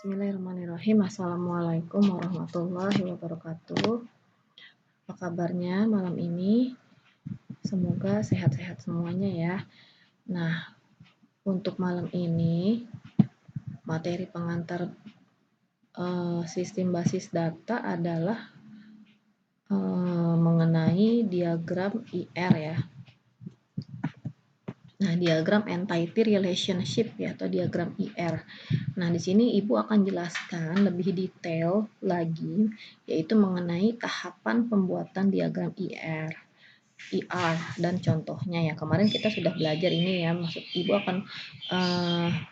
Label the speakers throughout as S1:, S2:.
S1: Bismillahirrahmanirrahim. Assalamualaikum warahmatullahi wabarakatuh. Apa kabarnya malam ini? Semoga sehat-sehat semuanya ya. Nah, untuk malam ini materi pengantar sistem basis data adalah mengenai diagram IR ya. Nah, diagram entity relationship ya, atau diagram IR. Nah, di sini Ibu akan jelaskan lebih detail lagi, yaitu mengenai tahapan pembuatan diagram IR dan contohnya ya. Kemarin kita sudah belajar ini ya, maksud Ibu akan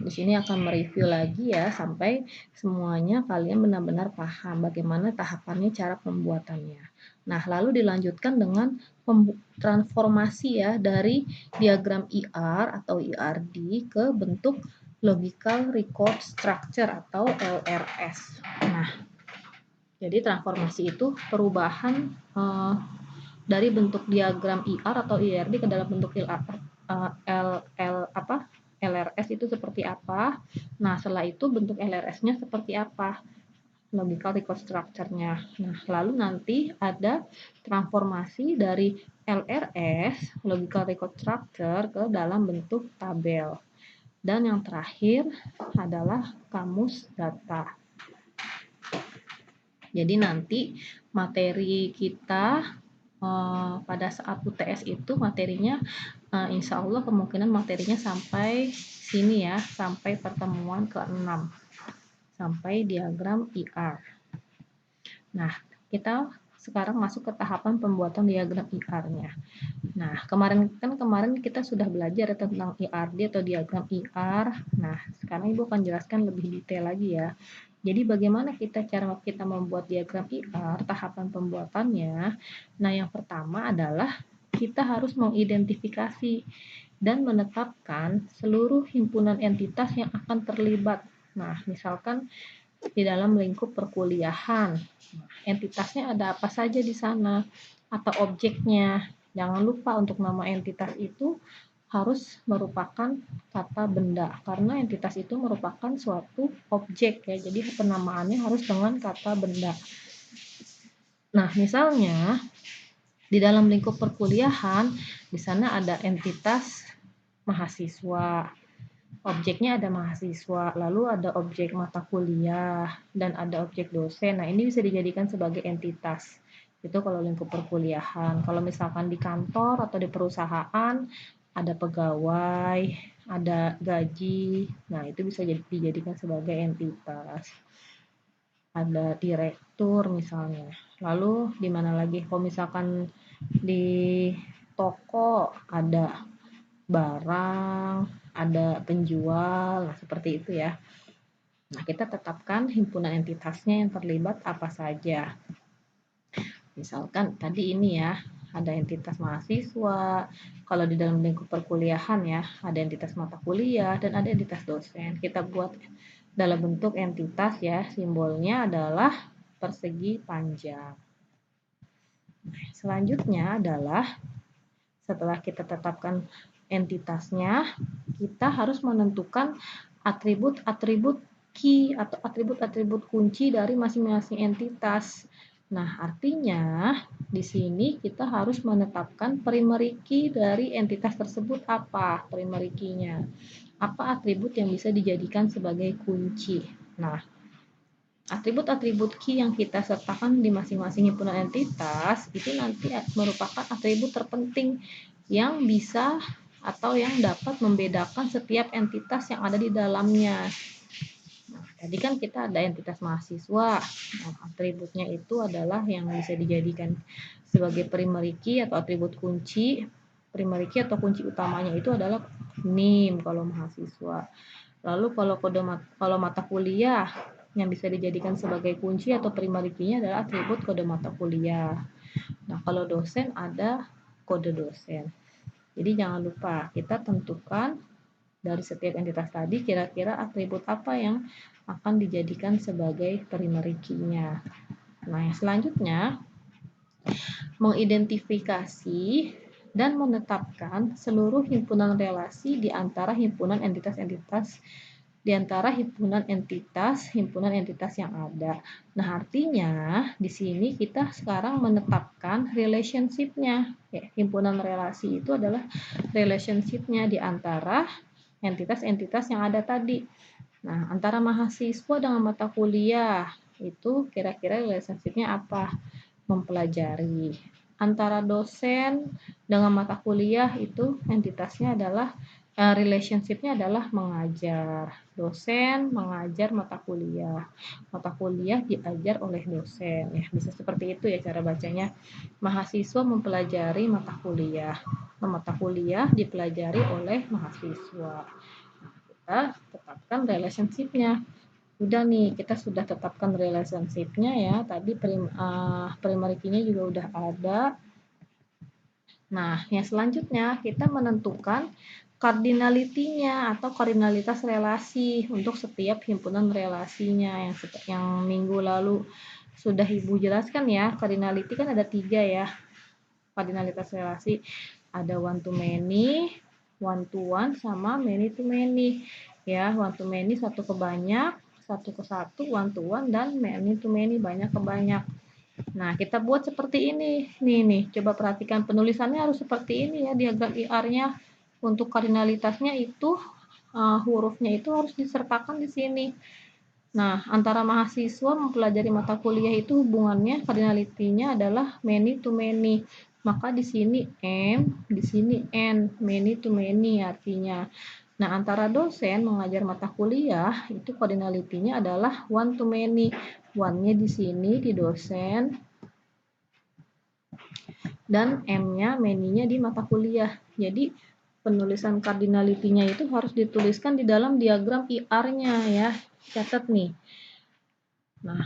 S1: di sini akan mereview lagi ya, sampai semuanya kalian benar-benar paham bagaimana tahapannya, cara pembuatannya. Nah, lalu dilanjutkan dengan transformasi ya dari diagram IR atau IRD ke bentuk logical record structure atau LRS. Nah, jadi transformasi itu perubahan dari bentuk diagram IR atau IRD ke dalam bentuk LRS itu seperti apa. Nah, setelah itu bentuk LRS-nya seperti apa, logical record structure-nya. Nah, lalu nanti ada transformasi dari LRS, logical record structure, ke dalam bentuk tabel. Dan yang terakhir adalah kamus data. Jadi nanti materi kita pada saat UTS itu materinya insya Allah kemungkinan materinya sampai sini ya, sampai pertemuan ke-6, sampai diagram IR. Nah, kita sekarang masuk ke tahapan pembuatan diagram IR-nya. Nah, kemarin kita sudah belajar tentang IRD atau diagram IR. Nah, sekarang Ibu akan jelaskan lebih detail lagi ya. Jadi bagaimana cara kita membuat diagram IR, tahapan pembuatannya. Nah, yang pertama adalah kita harus mengidentifikasi dan menetapkan seluruh himpunan entitas yang akan terlibat. Nah, misalkan di dalam lingkup perkuliahan, entitasnya ada apa saja di sana, atau objeknya. Jangan lupa untuk nama entitas itu harus merupakan kata benda, karena entitas itu merupakan suatu objek ya, jadi penamaannya harus dengan kata benda. Nah, misalnya di dalam lingkup perkuliahan, di sana ada entitas mahasiswa, objeknya ada mahasiswa, lalu ada objek mata kuliah, dan ada objek dosen. Nah, ini bisa dijadikan sebagai entitas. Itu kalau lingkup perkuliahan. Kalau misalkan di kantor atau di perusahaan, ada pegawai, ada gaji. Nah, itu bisa dijadikan sebagai entitas. Ada direktur misalnya. Lalu di mana lagi? Kalau misalkan di toko ada barang, ada penjual, nah seperti itu ya. Nah, kita tetapkan himpunan entitasnya yang terlibat apa saja. Misalkan tadi ini ya, ada entitas mahasiswa, kalau di dalam lingkup perkuliahan ya, ada entitas mata kuliah, dan ada entitas dosen. Kita buat dalam bentuk entitas ya, simbolnya adalah persegi panjang. Nah, selanjutnya adalah setelah kita tetapkan entitasnya, kita harus menentukan atribut-atribut key atau atribut-atribut kunci dari masing-masing entitas. Nah, artinya di sini kita harus menetapkan primary key dari entitas tersebut apa primary key-nya. Apa atribut yang bisa dijadikan sebagai kunci. Nah, atribut-atribut key yang kita sertakan di masing-masing himpunan entitas itu nanti merupakan atribut terpenting yang bisa atau yang dapat membedakan setiap entitas yang ada di dalamnya. Nah, tadi kan kita ada entitas mahasiswa. Nah, atributnya itu adalah yang bisa dijadikan sebagai primary key atau atribut kunci. Primary key atau kunci utamanya itu adalah NIM kalau mahasiswa. Lalu kalau mata kuliah yang bisa dijadikan sebagai kunci atau primary key-nya adalah atribut kode mata kuliah. Nah, kalau dosen ada kode dosen. Jadi jangan lupa kita tentukan dari setiap entitas tadi kira-kira atribut apa yang akan dijadikan sebagai primary key-nya. Nah, yang selanjutnya mengidentifikasi dan menetapkan seluruh himpunan relasi di antara himpunan entitas-entitas di antara himpunan entitas yang ada. Nah, artinya di sini kita sekarang menetapkan relationship-nya. Ya, himpunan relasi itu adalah relationship-nya di antara entitas-entitas yang ada tadi. Nah, antara mahasiswa dengan mata kuliah itu kira-kira relationship-nya apa? Mempelajari. Antara dosen dengan mata kuliah itu entitasnya adalah relationship-nya adalah mengajar. Dosen mengajar mata kuliah diajar oleh dosen. Ya, bisa seperti itu ya cara bacanya. Mahasiswa mempelajari mata kuliah dipelajari oleh mahasiswa. Nah, kita tetapkan relationship-nya. Udah nih, kita sudah tetapkan relationship-nya ya. Tadi primary key-nya juga udah ada. Nah, yang selanjutnya kita menentukan cardinality-nya atau kardinalitas relasi untuk setiap himpunan relasinya yang minggu lalu sudah Ibu jelaskan ya. Cardinality kan ada 3 ya. Kardinalitas relasi ada one to many, one to one, sama many to many. Ya, one to many satu ke banyak, satu ke satu, one to one, dan many to many banyak ke banyak. Nah, kita buat seperti ini. Nih, coba perhatikan penulisannya harus seperti ini ya, diagram IR-nya. Untuk kardinalitasnya itu hurufnya itu harus disertakan di sini. Nah, antara mahasiswa mempelajari mata kuliah itu hubungannya kardinalitinya adalah many to many. Maka di sini M, di sini N, many to many artinya. Nah, antara dosen mengajar mata kuliah itu kardinalitinya adalah one to many. One-nya di sini di dosen dan M-nya, many-nya di mata kuliah. Jadi, penulisan kardinalitinya itu harus dituliskan di dalam diagram IR-nya ya. Catat nih. Nah,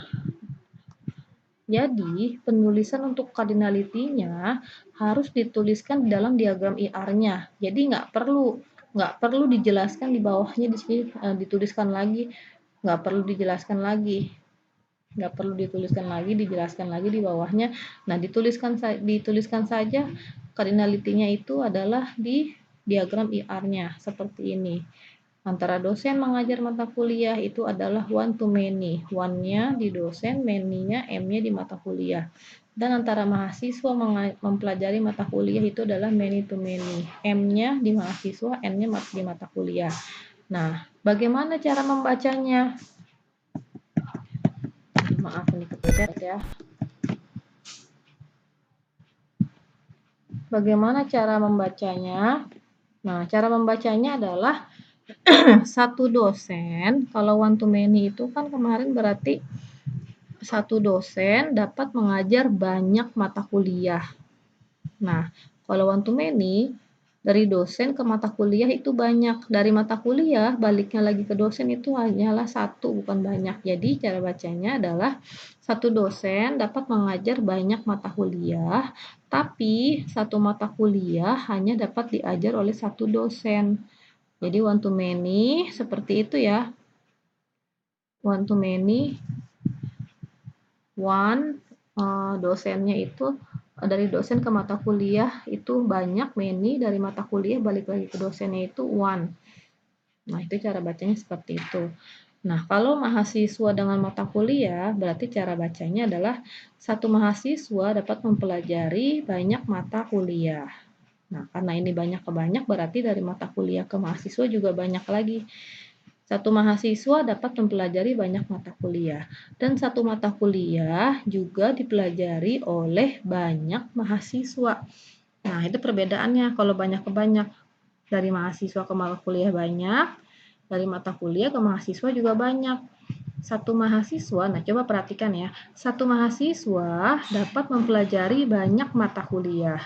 S1: jadi penulisan untuk kardinalitinya harus dituliskan di dalam diagram IR-nya. Jadi nggak perlu dijelaskan di bawahnya di sini dituliskan lagi, nggak perlu dijelaskan lagi, dijelaskan lagi di bawahnya. Nah, dituliskan saja kardinalitinya itu adalah di diagram IR-nya seperti ini. Antara dosen mengajar mata kuliah itu adalah one to many. One-nya di dosen, many-nya M-nya di mata kuliah. Dan antara mahasiswa mempelajari mata kuliah itu adalah many to many. M-nya di mahasiswa, N-nya di mata kuliah. Nah, bagaimana cara membacanya? Maaf, ini kepencet ya. Bagaimana cara membacanya? Nah, cara membacanya adalah satu dosen, kalau one to many itu kan kemarin berarti satu dosen dapat mengajar banyak mata kuliah. Nah, kalau one to many, dari dosen ke mata kuliah itu banyak. Dari mata kuliah, baliknya lagi ke dosen itu hanyalah satu, bukan banyak. Jadi, cara bacanya adalah satu dosen dapat mengajar banyak mata kuliah, tapi satu mata kuliah hanya dapat diajar oleh satu dosen. Jadi one to many seperti itu ya. One to many, one dosennya itu dari dosen ke mata kuliah itu banyak, many dari mata kuliah balik lagi ke dosennya itu one. Nah, itu cara bacanya seperti itu. Nah, kalau mahasiswa dengan mata kuliah, berarti cara bacanya adalah satu mahasiswa dapat mempelajari banyak mata kuliah. Nah, karena ini banyak ke banyak, berarti dari mata kuliah ke mahasiswa juga banyak lagi. Satu mahasiswa dapat mempelajari banyak mata kuliah. Dan satu mata kuliah juga dipelajari oleh banyak mahasiswa. Nah, itu perbedaannya kalau banyak ke banyak. Dari mahasiswa ke mata kuliah banyak, dari mata kuliah ke mahasiswa juga banyak. Satu mahasiswa, nah coba perhatikan ya, satu mahasiswa dapat mempelajari banyak mata kuliah,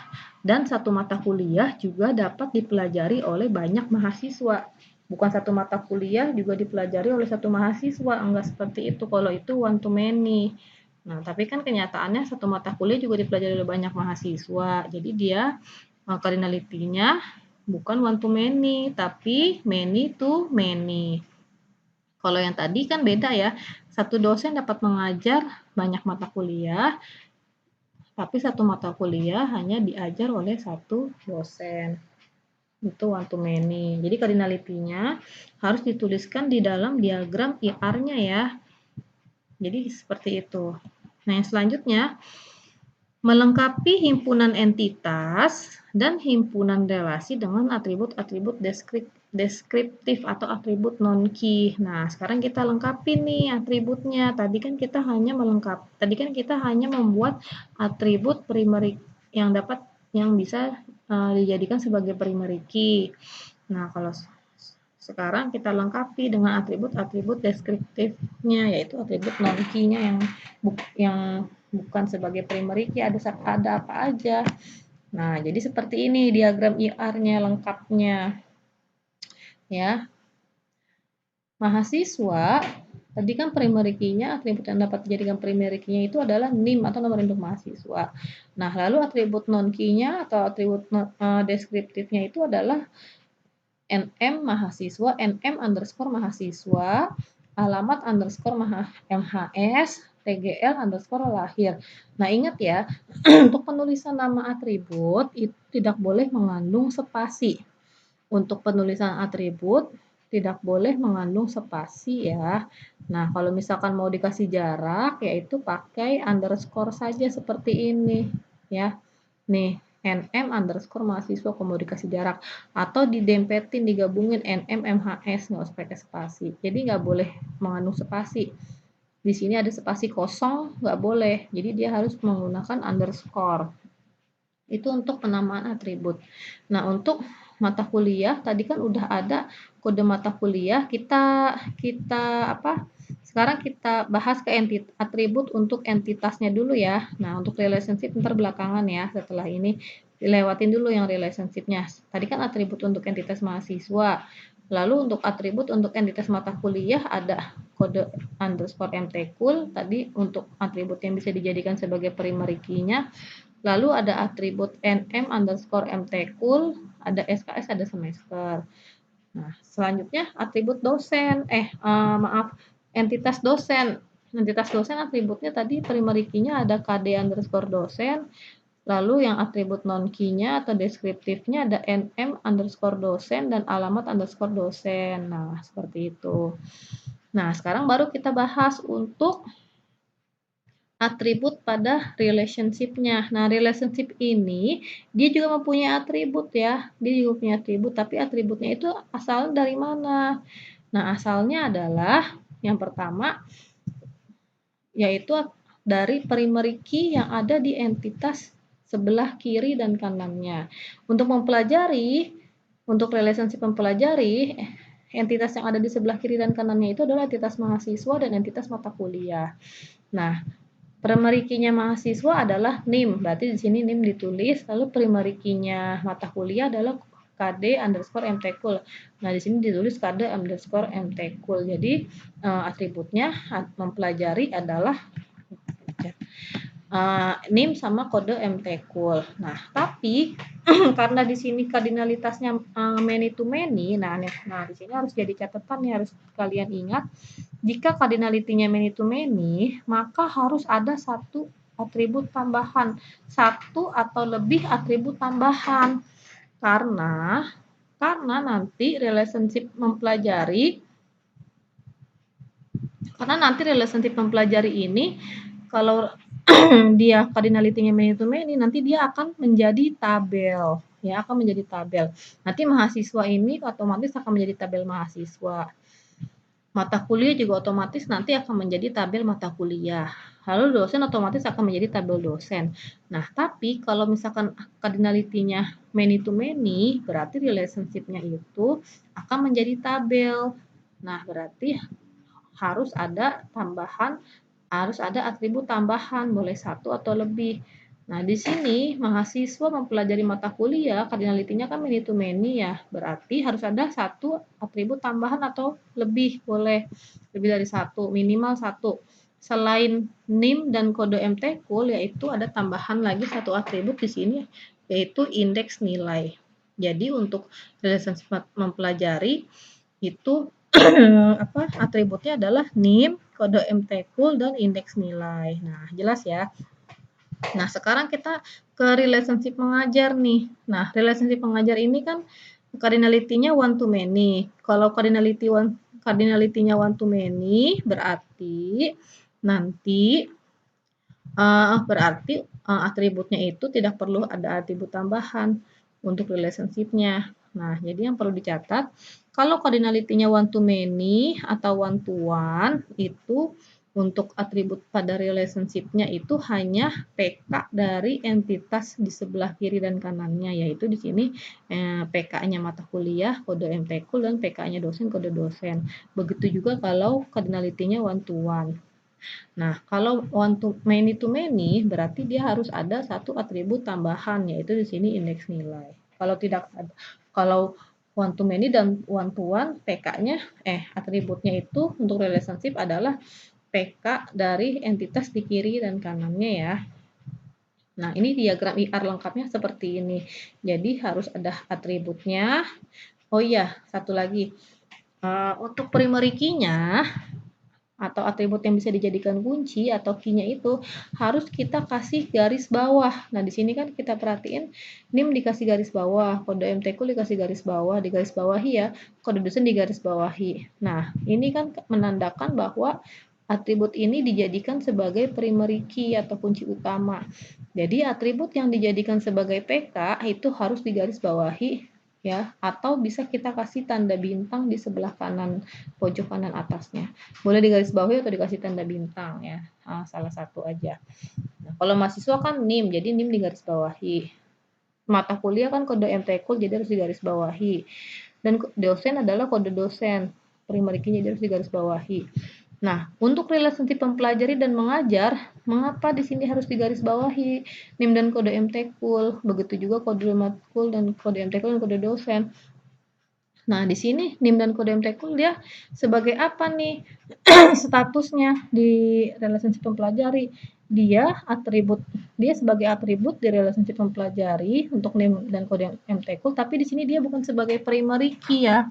S1: dan satu mata kuliah juga dapat dipelajari oleh banyak mahasiswa. Bukan satu mata kuliah juga dipelajari oleh satu mahasiswa, enggak seperti itu, kalau itu one to many. Nah, tapi kan kenyataannya satu mata kuliah juga dipelajari oleh banyak mahasiswa, jadi dia cardinality-nya bukan one to many, tapi many to many. Kalau yang tadi kan beda ya, satu dosen dapat mengajar banyak mata kuliah, tapi satu mata kuliah hanya diajar oleh satu dosen. Itu one to many. Jadi cardinality-nya harus dituliskan di dalam diagram IR-nya ya. Jadi seperti itu. Nah, yang selanjutnya melengkapi himpunan entitas dan himpunan relasi dengan atribut-atribut deskriptif atau atribut non-key. Nah, sekarang kita lengkapi nih atributnya. Tadi kan kita hanya membuat atribut primary yang bisa dijadikan sebagai primary key. Nah, kalau sekarang kita lengkapi dengan atribut-atribut deskriptifnya, yaitu atribut non-key-nya yang bukan sebagai primary key, ada apa aja. Nah, jadi seperti ini diagram IR-nya lengkapnya. Ya. Mahasiswa, tadi kan primary key-nya, atribut yang dapat dijadikan primary key-nya itu adalah NIM atau nomor induk mahasiswa. Nah, lalu atribut non-key-nya atau atribut deskriptifnya itu adalah NM mahasiswa, NM underscore mahasiswa, alamat underscore MHS, TGL underscore lahir. Nah, ingat ya, untuk penulisan nama atribut itu tidak boleh mengandung spasi. Untuk penulisan atribut tidak boleh mengandung spasi ya. Nah, kalau misalkan mau dikasih jarak, yaitu pakai underscore saja seperti ini ya. Nih, NM underscore mahasiswa komunikasi jarak, atau didempetin digabungin NM MHS, nggak usah pakai spasi. Jadi nggak boleh mengandung spasi. Di sini ada spasi kosong, nggak boleh. Jadi dia harus menggunakan underscore. Itu untuk penamaan atribut. Nah, untuk mata kuliah tadi kan udah ada kode mata kuliah, sekarang kita bahas ke atribut untuk entitasnya dulu ya. Nah, untuk relationship ntar belakangan ya. Setelah ini dilewatin dulu yang relationship-nya. Tadi kan atribut untuk entitas mahasiswa. Lalu untuk atribut untuk entitas mata kuliah ada kode underscore mtkul. Tadi untuk atribut yang bisa dijadikan sebagai primary key-nya. Lalu ada atribut nm underscore mtkul, ada SKS, ada semester. Nah, selanjutnya atribut dosen, entitas dosen. Entitas dosen atributnya tadi primary key-nya ada kd underscore dosen, lalu yang atribut non key-nya atau deskriptifnya ada nm underscore dosen dan alamat underscore dosen. Nah, seperti itu. Nah, sekarang baru kita bahas untuk atribut pada relationship-nya. Nah, relationship ini dia juga mempunyai atribut ya. Dia juga punya atribut, tapi atributnya itu asal dari mana? Nah, asalnya adalah yang pertama yaitu dari primary key yang ada di entitas sebelah kiri dan kanannya. Untuk relationship mempelajari entitas yang ada di sebelah kiri dan kanannya itu adalah entitas mahasiswa dan entitas mata kuliah. Nah, primary key-nya mahasiswa adalah NIM, berarti di sini NIM ditulis, lalu primary key-nya mata kuliah adalah KD underscore mtkul. Nah, di sini ditulis KD underscore mtkul. Jadi, atributnya mempelajari adalah NIM sama kode mtkul. Nah, tapi karena di sini kardinalitasnya many to many, nah di sini harus jadi catatan nih, harus kalian ingat. Jika kardinalitinya many to many, maka harus ada satu atribut tambahan, satu atau lebih atribut tambahan. Karena nanti relationship mempelajari ini kalau dia kardinalitinya many to many, nanti dia akan menjadi tabel. Ya, akan menjadi tabel. Nanti mahasiswa ini otomatis akan menjadi tabel mahasiswa. Mata kuliah juga otomatis nanti akan menjadi tabel mata kuliah. Lalu dosen otomatis akan menjadi tabel dosen. Nah, tapi kalau misalkan kardinalitinya many to many, berarti relationship-nya itu akan menjadi tabel. Nah, berarti harus ada atribut tambahan, boleh satu atau lebih. Nah, di sini mahasiswa mempelajari mata kuliah, kardinalitinya kan many to many ya, berarti harus ada satu atribut tambahan atau lebih, boleh lebih dari satu, minimal satu. Selain NIM dan kode mtkul, yaitu ada tambahan lagi satu atribut di sini, yaitu indeks nilai. Jadi untuk relationship mempelajari itu atributnya adalah NIM, kode mtkul, dan indeks nilai. Nah, jelas ya. Nah, sekarang kita ke relationship mengajar nih. Nah, relationship mengajar ini kan Cardinality-nya one to many. Kalau cardinality-nya one to many berarti nanti atributnya itu tidak perlu ada atribut tambahan untuk relationship-nya. Nah, jadi yang perlu dicatat, kalau cardinality-nya one to many atau one to one, itu untuk atribut pada relationship-nya itu hanya PK dari entitas di sebelah kiri dan kanannya, yaitu di sini PK-nya mata kuliah, kode MTKUL, dan PK-nya dosen, kode dosen. Begitu juga kalau cardinality-nya one to one. Nah, kalau many to many berarti dia harus ada satu atribut tambahan, yaitu di sini indeks nilai. Kalau tidak ada, kalau one to many dan one to one, PK-nya atributnya itu untuk relationship adalah PK dari entitas di kiri dan kanannya ya. Nah, ini diagram IR lengkapnya seperti ini. Jadi harus ada atributnya. Oh iya, satu lagi. Untuk primary key-nya atau atribut yang bisa dijadikan kunci atau key-nya itu harus kita kasih garis bawah. Nah, di sini kan kita perhatiin NIM dikasih garis bawah, kode MTKUL dikasih garis bawah, digaris bawahi ya, kode dosen digaris bawahi. Nah, ini kan menandakan bahwa atribut ini dijadikan sebagai primary key atau kunci utama. Jadi atribut yang dijadikan sebagai PK itu harus digaris bawahi ya, atau bisa kita kasih tanda bintang di sebelah kanan pojok kanan atasnya. Boleh digaris bawahi atau dikasih tanda bintang ya. Salah satu aja. Nah, kalau mahasiswa kan NIM, jadi NIM digaris bawahi. Mata kuliah kan kode MTKUL, jadi harus digaris bawahi. Dan dosen adalah kode dosen, primary key jadi harus digaris bawahi. Nah, untuk relationship mempelajari dan mengajar, mengapa di sini harus digaris bawahi NIM dan kode MTKUL? Begitu juga kode matkul dan kode MTKUL dan kode dosen. Nah, di sini NIM dan kode MTKUL dia sebagai apa nih statusnya di relationship mempelajari? Dia sebagai atribut di relationship mempelajari untuk NIM dan kode MTKUL, tapi di sini dia bukan sebagai primary key ya.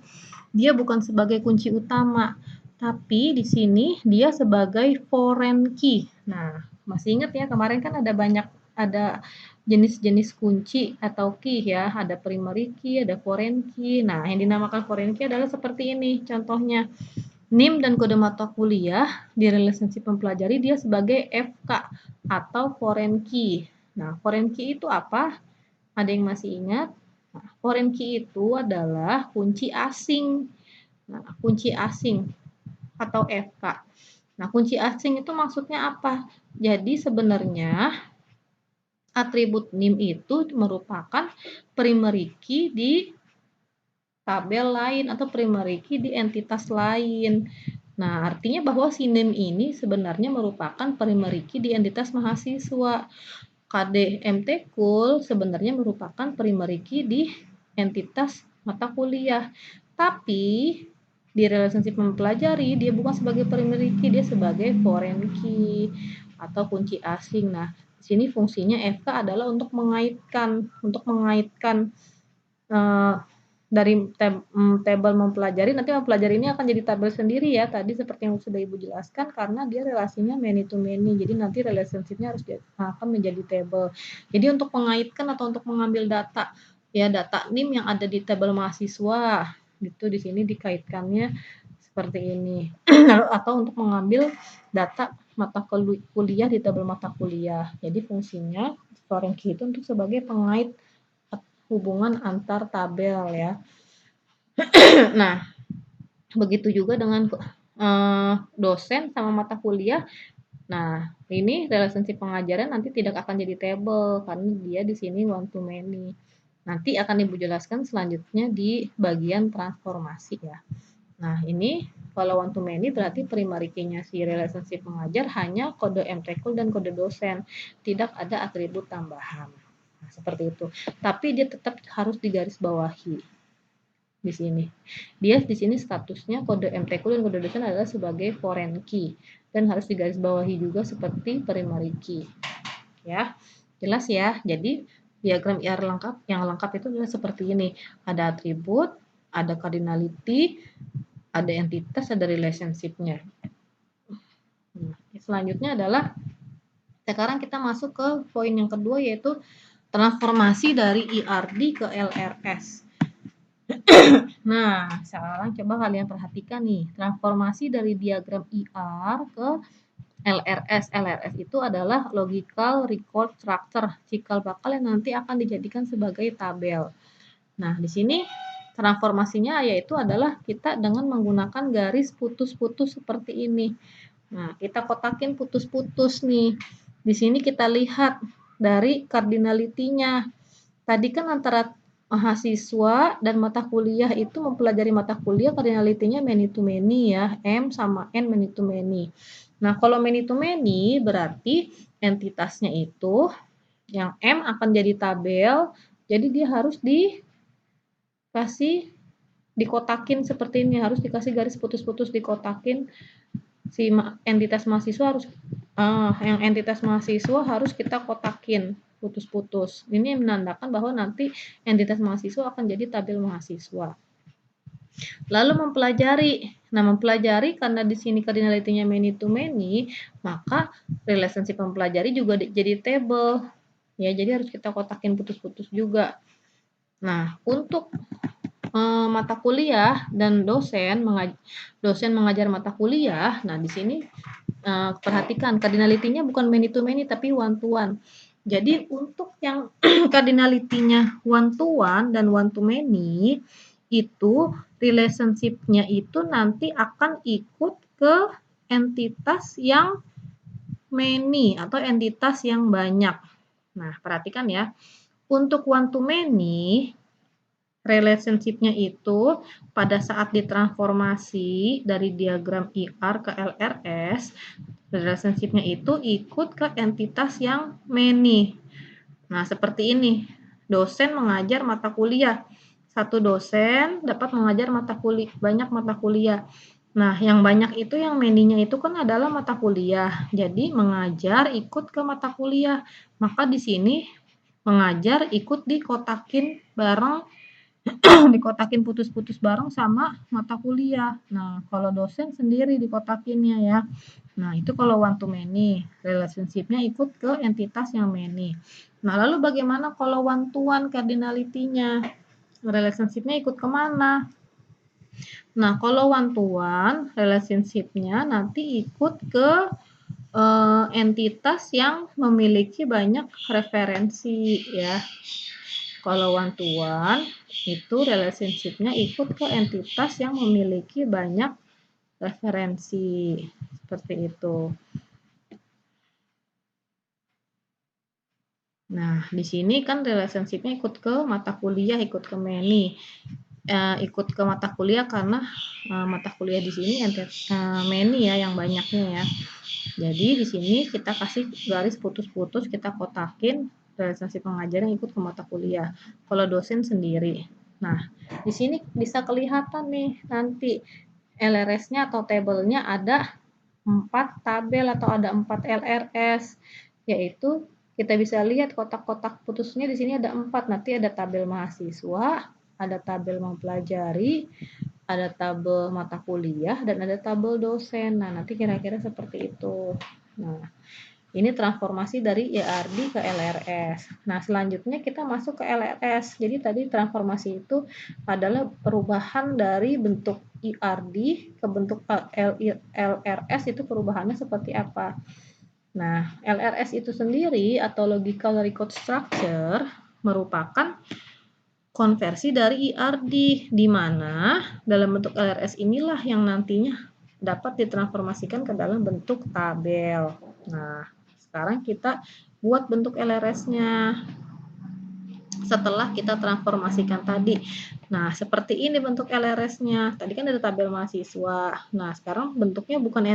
S1: Dia bukan sebagai kunci utama, tapi di sini dia sebagai foreign key. Nah, masih ingat ya kemarin kan ada jenis-jenis kunci atau key ya, ada primary key, ada foreign key. Nah, yang dinamakan foreign key adalah seperti ini contohnya. NIM dan kode mata kuliah di relationship mempelajari dia sebagai FK atau foreign key. Nah, foreign key itu apa? Ada yang masih ingat? Nah, foreign key itu adalah kunci asing. Nah, kunci asing atau FK. Nah, kunci asing itu maksudnya apa? Jadi sebenarnya atribut NIM itu merupakan primary key di tabel lain atau primary key di entitas lain. Nah, artinya bahwa si NIM ini sebenarnya merupakan primary key di entitas mahasiswa. KD MTKUL sebenarnya merupakan primary key di entitas mata kuliah. Tapi di relationship mempelajari dia bukan sebagai primary key, dia sebagai foreign key atau kunci asing. Nah, di sini fungsinya FK adalah untuk mengaitkan dari tabel mempelajari, nanti mempelajari ini akan jadi tabel sendiri ya, tadi seperti yang sudah Ibu jelaskan, karena dia relasinya many to many, jadi nanti relationship-nya akan menjadi tabel. Jadi untuk mengaitkan atau untuk mengambil data, ya data NIM yang ada di tabel mahasiswa, gitu di sini dikaitkannya seperti ini. Atau untuk mengambil data mata kuliah di tabel mata kuliah. Jadi fungsinya foreign key itu untuk sebagai pengait hubungan antar tabel ya. Nah, begitu juga dengan dosen sama mata kuliah. Nah, ini relationship pengajaran nanti tidak akan jadi table karena dia di sini one to many. Nanti akan Ibu jelaskan selanjutnya di bagian transformasi ya. Nah, ini kalau one to many berarti primary key-nya si relationship pengajar hanya kode MTKUL dan kode dosen, tidak ada atribut tambahan. Nah, seperti itu. Tapi dia tetap harus digarisbawahi di sini. Dia di sini statusnya kode MTKUL dan kode dosen adalah sebagai foreign key dan harus digarisbawahi juga seperti primary key. Ya. Jelas ya. Jadi diagram IR yang lengkap itu adalah seperti ini. Ada atribut, ada cardinality, ada entitas, ada relationship-nya. Nah, selanjutnya adalah sekarang kita masuk ke poin yang kedua yaitu transformasi dari IRD ke LRS. Nah, sekarang coba kalian perhatikan nih, transformasi dari diagram IR ke LRS. LRS itu adalah logical record structure, cikal bakal yang nanti akan dijadikan sebagai tabel. Nah, di sini transformasinya yaitu adalah kita dengan menggunakan garis putus-putus seperti ini. Nah, kita kotakin putus-putus nih. Di sini kita lihat dari cardinality-nya. Tadi kan antara mahasiswa dan mata kuliah itu mempelajari mata kuliah cardinality-nya many to many ya, M sama N many to many. Nah, kalau many to many berarti entitasnya itu yang M akan jadi tabel, jadi dia harus dikotakin seperti ini, harus dikasih garis putus-putus dikotakin. Si entitas mahasiswa harus yang entitas mahasiswa harus kita kotakin putus-putus. Ini menandakan bahwa nanti entitas mahasiswa akan jadi tabel mahasiswa. Lalu mempelajari. Nah, mempelajari karena di sini cardinality-nya many to many, maka relationship mempelajari juga jadi table. Ya, jadi harus kita kotakin putus-putus juga. Nah, untuk mata kuliah dan dosen mengajar mata kuliah. Nah, di sini perhatikan cardinality-nya bukan many to many tapi one to one. Jadi untuk yang cardinality-nya one to one dan one to many itu relationship-nya itu nanti akan ikut ke entitas yang many atau entitas yang banyak. Nah, perhatikan ya. Untuk one to many relationship-nya itu pada saat ditransformasi dari diagram IR ke LRS, relationship-nya itu ikut ke entitas yang many. Nah, seperti ini. Dosen mengajar mata kuliah. Satu dosen dapat mengajar banyak mata kuliah. Nah, yang banyak itu yang many-nya itu kan adalah mata kuliah. Jadi mengajar ikut ke mata kuliah. Maka di sini mengajar ikut dikotakin bareng dikotakin putus-putus bareng sama mata kuliah. Nah, kalau dosen sendiri dikotakinnya ya. Nah, itu kalau one to many, relationship-nya ikut ke entitas yang many. Nah, lalu bagaimana kalau one to one cardinality-nya? Relationship-nya ikut kemana? Nah, kalau one to one, relationship-nya nanti ikut ke entitas yang memiliki banyak referensi ya. Kalau one to one itu relationship-nya ikut ke entitas yang memiliki banyak referensi seperti itu. Nah, di sini kan relationship-nya ikut ke mata kuliah, ikut ke many. Ikut ke mata kuliah karena mata kuliah di sini many ya yang banyaknya ya. Jadi di sini kita kasih garis putus-putus, kita kotakin relationship pengajar yang ikut ke mata kuliah. Kalau dosen sendiri. Nah, di sini bisa kelihatan nih nanti LRS-nya atau tabelnya ada 4 tabel atau ada 4 LRS, yaitu kita bisa lihat kotak-kotak putusnya di sini ada 4. Nanti ada tabel mahasiswa, ada tabel mempelajari, ada tabel mata kuliah, dan ada tabel dosen. Nah, nanti kira-kira seperti itu. Nah, ini transformasi dari IRD ke LRS. Nah, selanjutnya kita masuk ke LRS. Jadi tadi transformasi itu adalah perubahan dari bentuk IRD ke bentuk LRS, itu perubahannya seperti apa. Nah, LRS itu sendiri atau Logical Record Structure merupakan konversi dari IRD, di mana dalam bentuk LRS inilah yang nantinya dapat ditransformasikan ke dalam bentuk tabel. Nah, sekarang kita buat bentuk LRS-nya setelah kita transformasikan tadi. Nah, seperti ini bentuk LRS-nya. Tadi kan ada tabel mahasiswa. Nah, sekarang bentuknya bukan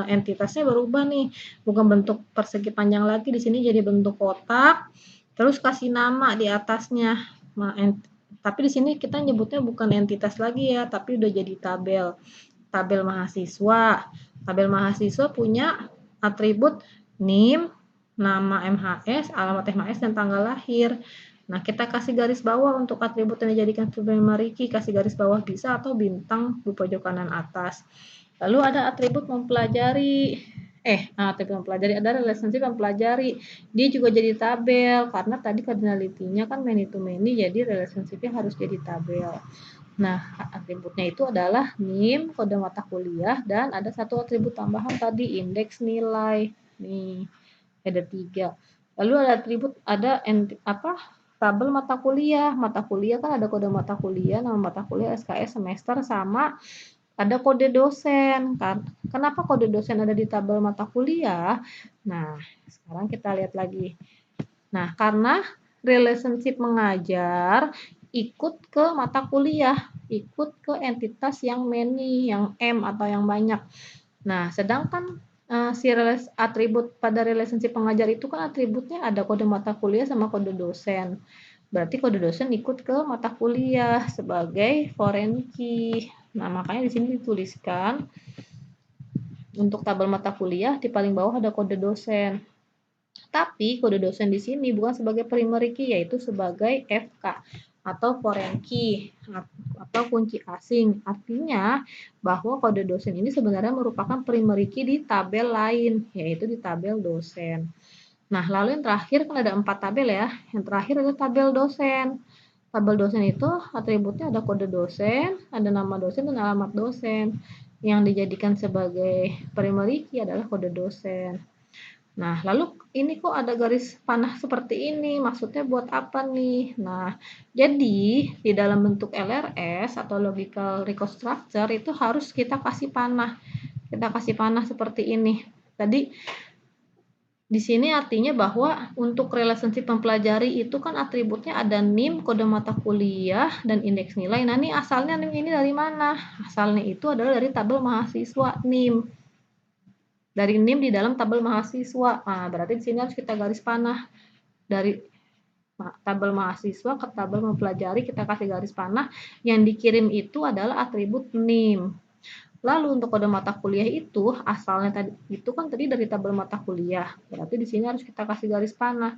S1: entitasnya berubah nih. Bukan bentuk persegi panjang lagi, di sini jadi bentuk kotak. Terus kasih nama di atasnya. Nah, tapi di sini kita nyebutnya bukan entitas lagi ya, tapi udah jadi tabel. Tabel mahasiswa. Tabel mahasiswa punya atribut NIM, nama MHS, alamat MHS, dan tanggal lahir. Nah, kita kasih garis bawah untuk atribut yang dijadikan primary key, kasih garis bawah bisa atau bintang di pojok kanan atas. Lalu ada atribut mempelajari. Atribut mempelajari, ada relationship mempelajari. Dia juga jadi tabel, karena tadi cardinality-nya kan many to many, jadi relationship-nya harus jadi tabel. Nah, atributnya itu adalah NIM, kode mata kuliah, dan ada satu atribut tambahan tadi, indeks nilai. Nih, ada 3. Lalu ada atribut, ada tabel mata kuliah. Mata kuliah kan ada kode mata kuliah, nama mata kuliah, SKS, semester, sama ada kode dosen. Kenapa kode dosen ada di tabel mata kuliah? Nah, sekarang kita lihat lagi. Nah, karena relationship mengajar ikut ke mata kuliah, ikut ke entitas yang many, yang M atau yang banyak. Nah, sedangkan si atribut pada relationship pengajar itu kan atributnya ada kode mata kuliah sama kode dosen. Berarti kode dosen ikut ke mata kuliah sebagai foreign key. Nah, makanya di sini dituliskan untuk tabel mata kuliah di paling bawah ada kode dosen. Tapi kode dosen di sini bukan sebagai primary key, yaitu sebagai FK atau foreign key atau kunci asing. Artinya bahwa kode dosen ini sebenarnya merupakan primary key di tabel lain, yaitu di tabel dosen. Nah, lalu yang terakhir kan ada 4 tabel ya. Yang terakhir ada tabel dosen. Tabel dosen itu atributnya ada kode dosen, ada nama dosen, dan alamat dosen. Yang dijadikan sebagai primary key adalah kode dosen. Nah, lalu ini kok ada garis panah seperti ini, maksudnya buat apa nih? Nah, jadi di dalam bentuk LRS atau logical record structure itu harus kita kasih panah. Kita kasih panah seperti ini. Tadi di sini artinya bahwa untuk relationship mempelajari itu kan atributnya ada NIM, kode mata kuliah, dan indeks nilai. Nah, ini asalnya NIM ini dari mana? Asalnya itu adalah dari tabel mahasiswa NIM. Dari NIM di dalam tabel mahasiswa. Nah, berarti di sini harus kita garis panah. Dari tabel mahasiswa ke tabel mempelajari kita kasih garis panah. Yang dikirim itu adalah atribut NIM. Lalu untuk kode mata kuliah itu asalnya tadi itu kan tadi dari tabel mata kuliah. Berarti di sini harus kita kasih garis panah.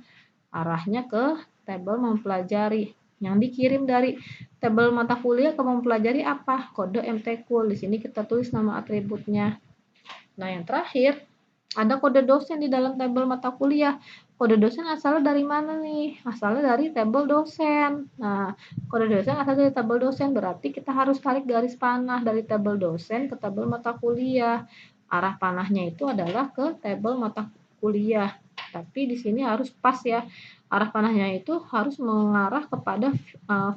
S1: Arahnya ke tabel mempelajari. Yang dikirim dari tabel mata kuliah ke mempelajari apa? Kode MTKUL. Di sini kita tulis nama atributnya. Nah, yang terakhir, ada kode dosen di dalam tabel mata kuliah. Kode dosen asalnya dari mana nih? Asalnya dari tabel dosen. Nah, kode dosen asal dari tabel dosen, berarti kita harus tarik garis panah dari tabel dosen ke tabel mata kuliah. Arah panahnya itu adalah ke tabel mata kuliah. Tapi di sini harus pas ya. Arah panahnya itu harus mengarah kepada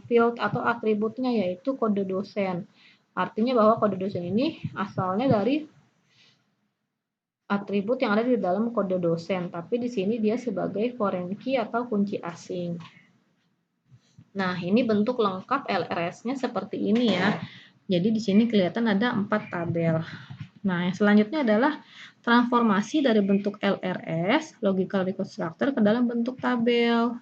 S1: field atau atributnya, yaitu kode dosen. Artinya bahwa kode dosen ini asalnya dari atribut yang ada di dalam kode dosen, tapi di sini dia sebagai foreign key atau kunci asing. Nah, ini bentuk lengkap LRS-nya seperti ini ya. Jadi di sini kelihatan ada 4 tabel. Nah, yang selanjutnya adalah transformasi dari bentuk LRS, logical record structure, ke dalam bentuk tabel.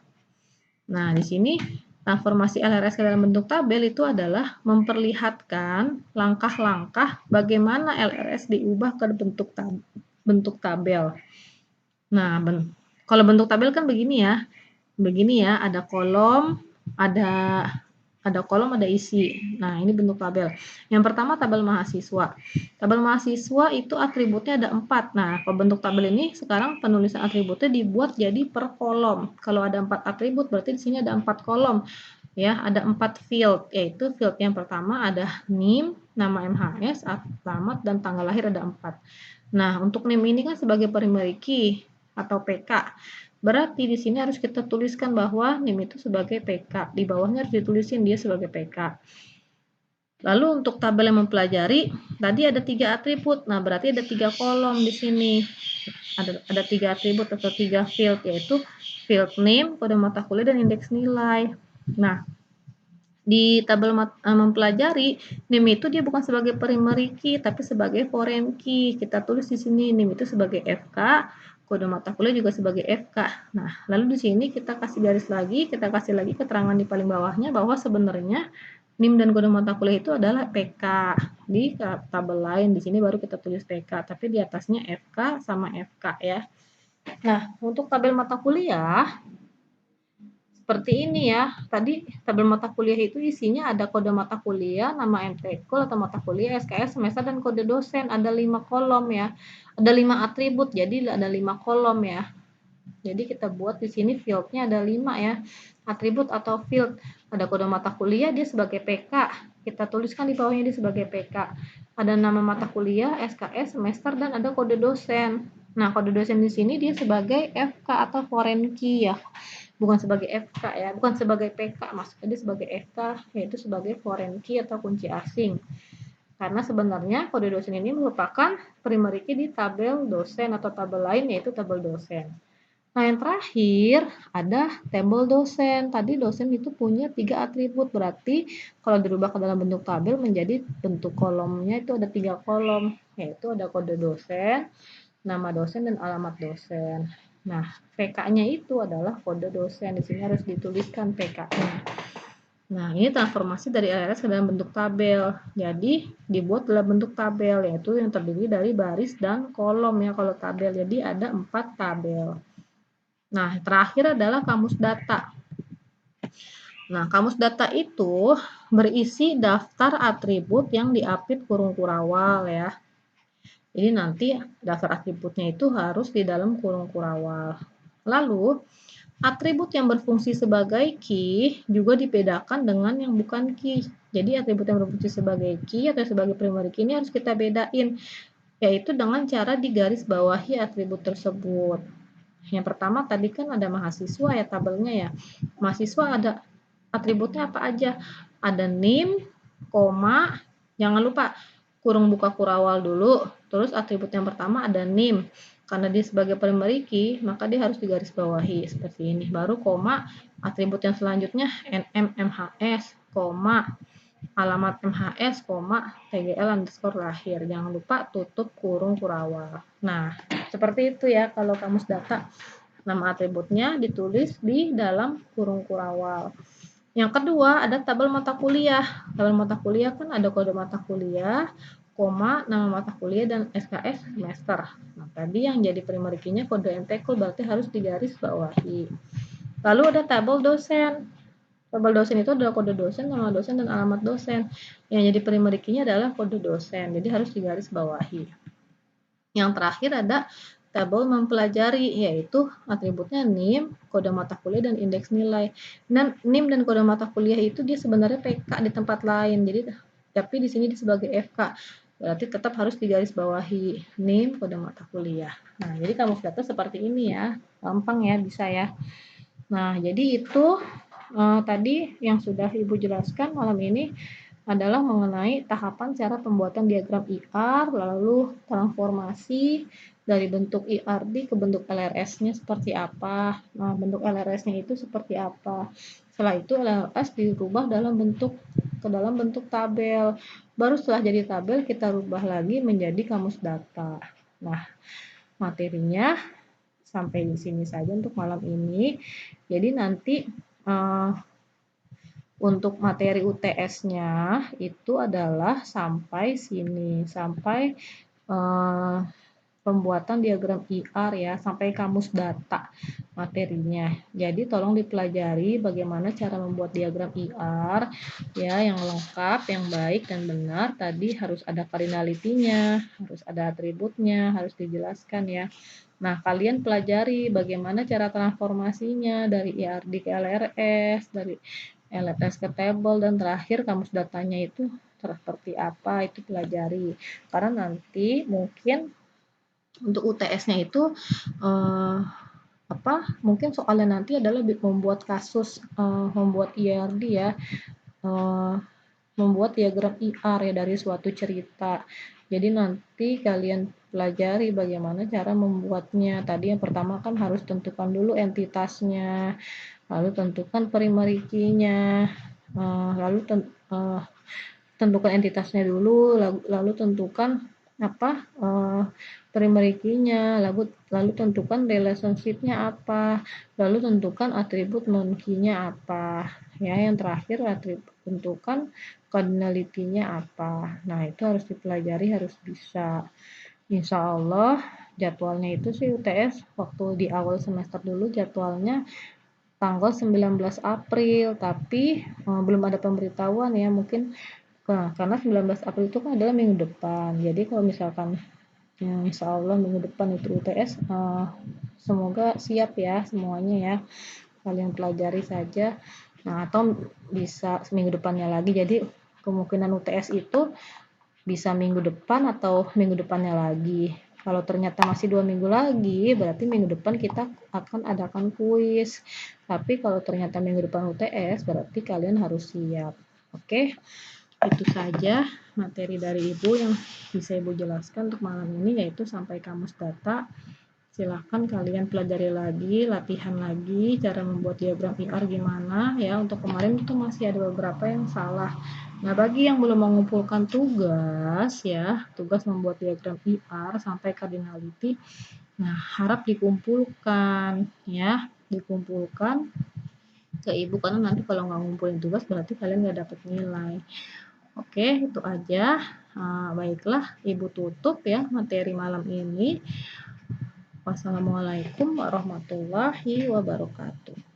S1: Nah, di sini transformasi LRS ke dalam bentuk tabel itu adalah memperlihatkan langkah-langkah bagaimana LRS diubah ke bentuk tabel. Nah, kalau bentuk tabel kan begini ya. Begini ya, ada kolom, ada kolom, ada isi. Nah, ini bentuk tabel. Yang pertama tabel mahasiswa. Tabel mahasiswa itu atributnya ada 4. Nah, kalau bentuk tabel ini sekarang penulisan atributnya dibuat jadi per kolom. Kalau ada 4 atribut berarti di sini ada 4 kolom. Ya, ada 4 field, yaitu field yang pertama ada NIM, nama MHS, alamat, dan tanggal lahir ada 4. Nah, untuk NIM ini kan sebagai primary key atau PK. Berarti di sini harus kita tuliskan bahwa NIM itu sebagai PK. Di bawahnya harus ditulisin dia sebagai PK. Lalu untuk tabel yang mempelajari, tadi ada 3 atribut. Nah, berarti ada 3 kolom di sini. Ada 3 atribut atau 3 field, yaitu field name, kode mata kuliah, dan indeks nilai. Nah, di tabel mempelajari, name itu dia bukan sebagai primary key, tapi sebagai foreign key. Kita tulis di sini name itu sebagai FK, kode mata kuliah juga sebagai FK. Nah, lalu di sini kita kasih garis lagi, kita kasih lagi keterangan di paling bawahnya bahwa sebenarnya NIM dan kode mata kuliah itu adalah PK. Di tabel lain di sini baru kita tulis PK, tapi di atasnya FK sama FK ya. Nah, untuk tabel mata kuliah seperti ini ya. Tadi tabel mata kuliah itu isinya ada kode mata kuliah, nama MTKUL atau mata kuliah, SKS, semester, dan kode dosen. Ada 5 kolom ya. Ada 5 atribut, jadi ada 5 kolom ya. Jadi kita buat di sini fieldnya ada 5 ya. Atribut atau field. Ada kode mata kuliah, dia sebagai PK. kita tuliskan di bawahnya di sebagai PK. Ada nama mata kuliah, SKS, semester, dan ada kode dosen. Nah, kode dosen di sini dia sebagai FK atau foreign key ya, bukan sebagai FK ya, bukan sebagai PK, maksudnya dia sebagai FK, yaitu sebagai foreign key atau kunci asing. Karena sebenarnya kode dosen ini merupakan primary key di tabel dosen atau tabel lain, yaitu tabel dosen. Nah, yang terakhir ada tabel dosen. Tadi dosen itu punya 3 atribut, berarti kalau dirubah ke dalam bentuk tabel menjadi bentuk kolomnya itu ada 3 kolom, yaitu ada kode dosen, nama dosen, dan alamat dosen. Nah, PK-nya itu adalah kode dosen. Di sini harus dituliskan PK-nya. Nah, ini transformasi dari LRS ke dalam bentuk tabel. Jadi, dibuat dalam bentuk tabel, yaitu yang terdiri dari baris dan kolom ya kalau tabel. Jadi, ada 4 tabel. Nah, terakhir adalah kamus data. Nah, kamus data itu berisi daftar atribut yang diapit kurung kurawal ya. Jadi, nanti daftar atributnya itu harus di dalam kurung kurawal. Lalu, atribut yang berfungsi sebagai key juga dibedakan dengan yang bukan key. Jadi atribut yang berfungsi sebagai key atau sebagai primary key ini harus kita bedain, yaitu dengan cara digaris bawahi atribut tersebut. Yang pertama tadi kan ada mahasiswa ya tabelnya ya. Mahasiswa ada atributnya apa aja? Ada NIM, koma, jangan lupa kurung buka kurawal dulu. Terus atribut yang pertama ada NIM. Karena dia sebagai primary key, maka dia harus digaris bawahi seperti ini. Baru koma, atribut yang selanjutnya NM-MHS, koma, alamat MHS, koma, TGL underscore lahir. Jangan lupa tutup kurung kurawal. Nah, seperti itu ya kalau kamus data. Nama atributnya ditulis di dalam kurung kurawal. Yang kedua ada tabel mata kuliah. Tabel mata kuliah kan ada kode mata kuliah, koma, nama mata kuliah, dan SKS semester. Nah, tadi yang jadi primary key-nya kode MTQ berarti harus digaris bawahi. Lalu ada tabel dosen. Tabel dosen itu adalah kode dosen, nama dosen, dan alamat dosen. Yang jadi primary key-nya adalah kode dosen, jadi harus digaris bawahi. Yang terakhir ada tabel mempelajari, yaitu atributnya NIM, kode mata kuliah, dan indeks nilai. Dan NIM dan kode mata kuliah itu dia sebenarnya PK di tempat lain, jadi tapi di sini sebagai FK, berarti tetap harus digaris bawahi NIM, kode mata kuliah. Nah, jadi kamus data seperti ini ya, gampang ya, bisa ya. Nah, jadi itu tadi yang sudah Ibu jelaskan malam ini adalah mengenai tahapan cara pembuatan diagram IR, lalu transformasi dari bentuk IRD ke bentuk LRS-nya seperti apa. Nah, bentuk LRS-nya itu seperti apa. Setelah itu LRS dirubah ke dalam bentuk tabel. Baru setelah jadi tabel kita rubah lagi menjadi kamus data. Nah, materinya sampai di sini saja untuk malam ini. Jadi nanti untuk materi UTS-nya itu adalah sampai sini, sampai pembuatan diagram IR ya, sampai kamus data materinya. Jadi tolong dipelajari bagaimana cara membuat diagram IR ya yang lengkap, yang baik dan benar. Tadi harus ada cardinality-nya, harus ada atributnya, harus dijelaskan ya. Nah, kalian pelajari bagaimana cara transformasinya dari IRD ke LRS, dari LRS ke table, dan terakhir kamus datanya itu seperti apa, itu pelajari. Karena nanti mungkin untuk UTS-nya itu mungkin soalnya nanti adalah membuat kasus, membuat IRD ya, membuat diagram IR ya dari suatu cerita. Jadi nanti kalian pelajari bagaimana cara membuatnya. Tadi yang pertama kan harus tentukan dulu entitasnya, lalu tentukan primary key-nya, lalu tentukan entitasnya dulu, lalu tentukan primary key-nya, lalu tentukan relationship-nya apa, lalu tentukan atribut non key-nya apa. Ya, yang terakhir tentukan cardinality-nya apa. Nah, itu harus dipelajari, harus bisa. Insya Allah jadwalnya itu sih UTS waktu di awal semester dulu jadwalnya tanggal 19 April, tapi belum ada pemberitahuan ya, mungkin karena 19 April itu kan adalah minggu depan. Jadi kalau misalkan insya Allah minggu depan itu UTS, semoga siap ya semuanya ya, kalian pelajari saja. Nah, atau bisa seminggu depannya lagi, jadi kemungkinan UTS itu bisa minggu depan atau minggu depannya lagi. Kalau ternyata masih 2 minggu lagi, berarti minggu depan kita akan adakan kuis. Tapi kalau ternyata minggu depan UTS, berarti kalian harus siap. Oke, itu saja materi dari Ibu yang bisa Ibu jelaskan untuk malam ini, yaitu sampai kamus data. Silahkan kalian pelajari lagi, latihan lagi cara membuat diagram IR gimana ya. Untuk kemarin itu masih ada beberapa yang salah. Nah, bagi yang belum mengumpulkan tugas ya, tugas membuat diagram IR sampai cardinality, nah harap dikumpulkan ya, dikumpulkan ke Ibu, karena nanti kalau nggak ngumpulin tugas berarti kalian nggak dapat nilai. Oke, itu aja. Baiklah, Ibu tutup ya materi malam ini. Wassalamualaikum warahmatullahi wabarakatuh.